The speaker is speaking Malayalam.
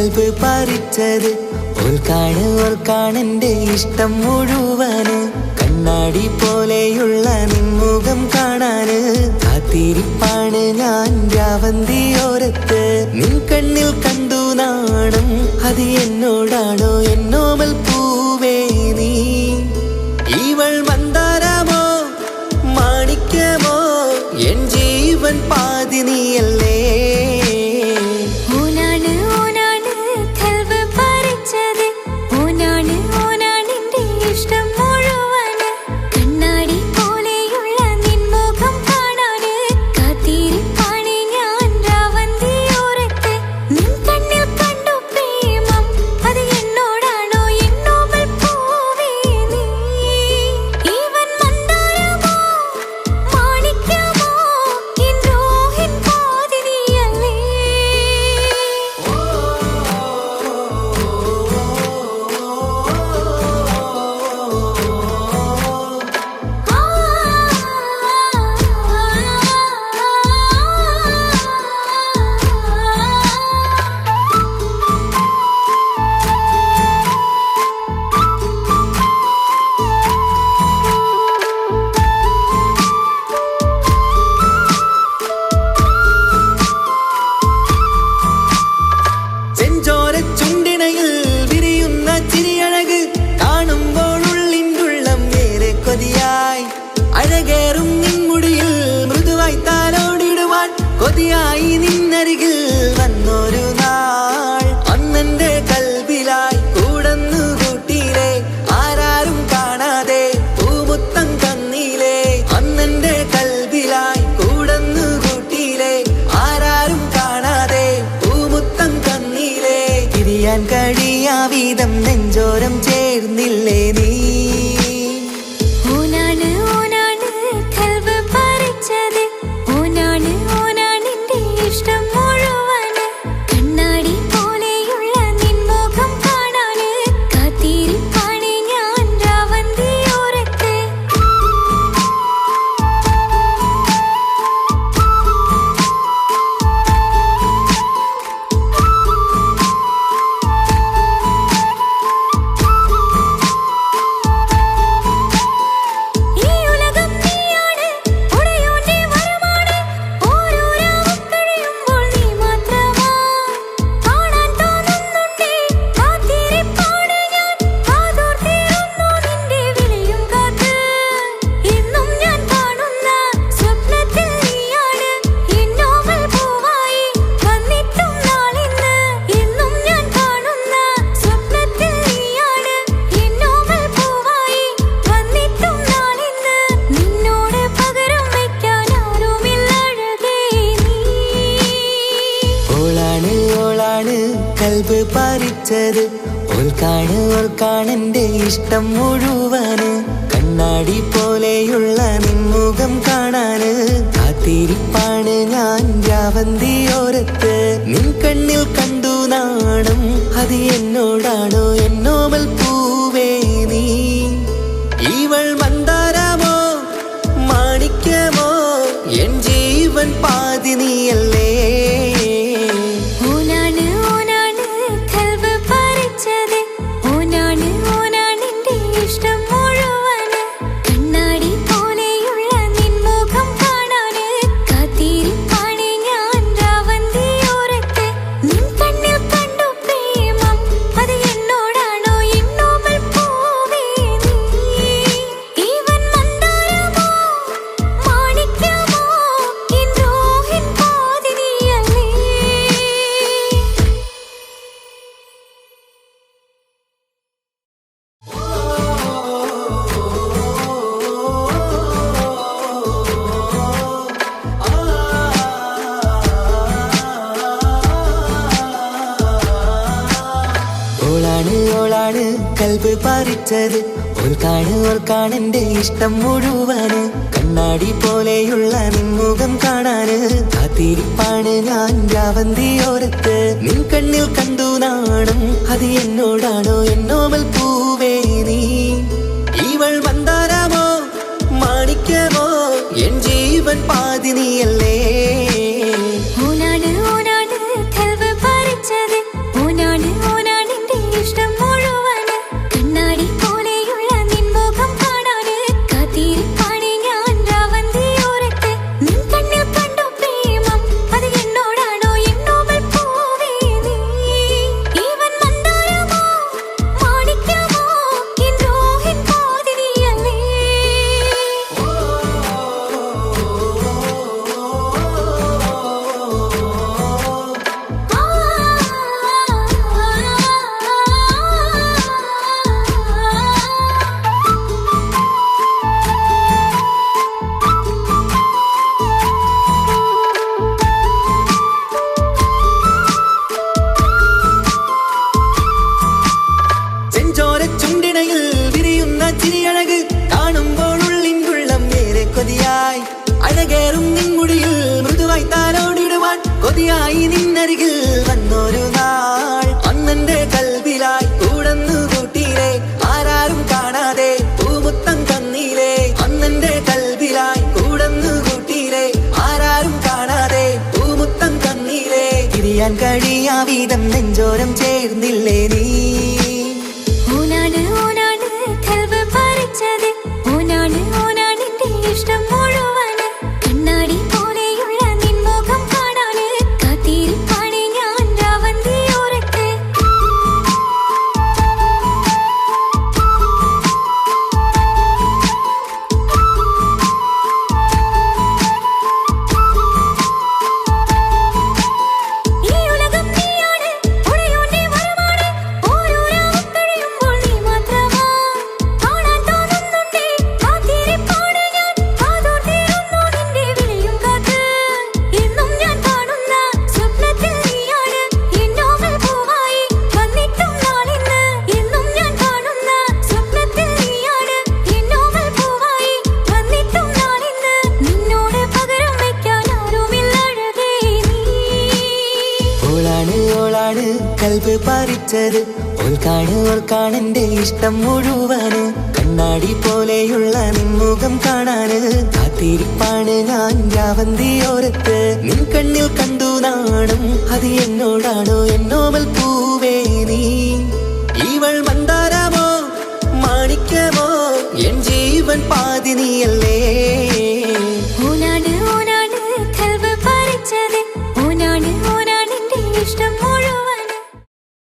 കൽബ് പറിച്ചത് ഓൾക്കാണെന്റെ ഇഷ്ടം മുഴുവന് കണ്ണാടി പോലെയുള്ള നിൻമുഖം കാണാന് കാത്തിരിപ്പാണ് ഞാൻ രാവന്തിയോരത്ത് നിൻ കണ്ണിൽ കണ്ടു നാണം അത് എന്നോടാണോ എന്നോമൽ പൂവേ നീ ഇവൾ മന്ദാരമോ മാണിക്യമോ എൻ ജീവൻ പാതി നീയല്ലേ അഴകേറും നിൻമുടിയിൽ മൃദുവായി താലോടിടുവാൻ കൊതിയായി നിന്നരികിൽ വന്നൊരു നാൾ അന്നെന്റെ കൽബിലായി കൂടന്നു കൂട്ടിയിലെ ആരാരും കാണാതെ പൂമുത്തം തന്നീലേ അന്നെന്റെ കൽബിലായി കൂടന്നു കൂട്ടിയിലെ ആരാരും കാണാതെ പൂമുത്തം തന്നീലേ തിരിയാൻ കഴിയാ വീതം നെഞ്ചോരം ചേർന്നില്ലേ നീ കൽബ് പറിച്ചത് ഓൾക്കാണെന്റെ ഇഷ്ടം മുഴുവന് കണ്ണാടി പോലെയുള്ള നിൻമുഖം കാണാന് കാത്തിരിപ്പാണ് ഞാൻ രാവന്തിയോരത്ത് നിൻ കണ്ണിൽ കണ്ടു നാണം അത് എന്നോടാണോ എന്നോമൽ പൂവേ നീ ഇവൾ മന്ദാരമോ മാണിക്യമോ എൻ ജീവൻ പാതി നീയല്ലേ ഓളാണ് കൽബ് പറിച്ചത് ഓൾക്കാണെന്റെ ഇഷ്ടം മുഴുവന് കണ്ണാടി പോലെയുള്ള നിൻമുഖം കാണാന് കാത്തിരിപ്പാണ് ഞാൻ രാവന്തിയോരത്ത് നിൻ കണ്ണിൽ കണ്ടു നാണം അത് എന്നോടാണോ എന്നോമൽ പൂവേ നീ ഇവൾ മന്ദാരമോ മാണിക്യമോ എൻ ജീവൻ പാതി നീയല്ലേ ഓനാണ് കൽബ് പറിച്ചത് ഓനാണ് അരികിൽ വന്നൊരു നാൾ അന്നെന്റെ കൽവിലായി കൂടന്നു കൂട്ടിയിലെ ആരാരും കാണാതെ പൂമുത്തം തന്നീലേ അന്നെന്റെ കൽവിലായി കൂടന്നു കൂട്ടിയിലെ ആരാരും കാണാതെ പൂമുത്തം തന്നീലേ തിരിയാൻ കഴിയാ വീതം നെഞ്ചോരം ചേർന്നില്ലേ നീ ഇഷ്ടം മുഴുവന് കണ്ണാടി പോലെയുള്ള നിൻമുഖം കാണാന് കാത്തിരിപ്പാണ് ഞാൻ രാവന്തിയോരത്ത് ഈ ഉലകം നീയാണ് ഉടയോന്റെ വരമാണ് ഓരോ രാവും കഴിയുമ്പോൾ നീ മാത്രമാ കാണാൻ തോന്നുന്നുണ്ടേ കാത്തിരിപ്പാണ് ഞാൻ കാതോർത്തിരുന്നു നിന്റെ വിളിയും കാത്ത് എന്നും ഞാൻ കാണുന്ന സ്വപ്നത്തിൽ നീയാണ് എന്നോമൽ പൂവായി വന്നിട്ടും നാളിന്ന് എന്നും ഞാൻ കാണുന്ന സ്വപ്നത്തിൽ നീയാണ് എന്നോമൽ പൂവായി വന്നിട്ടും നാളിന്ന് നിന്നോട് പകരം വയ്ക്കാൻ ആരുമില്ല അഴകേ നീ ഓളാണ് ഓളാണ് കൽബ് പറിച്ചത് ഓൾക്കാണെന്റെ ഇഷ്ടം മുഴുവന് കണ്ണാടി പോലെയുള്ള നിൻമുഖം കാണാന് കാത്തിരിപ്പാണ് ഞാൻ രാവന്തിയോരത്ത് നിൻ കണ്ണിൽ കണ്ടു നാണം അത് എന്നോടാണോ എന്നോമൽ പൂവേ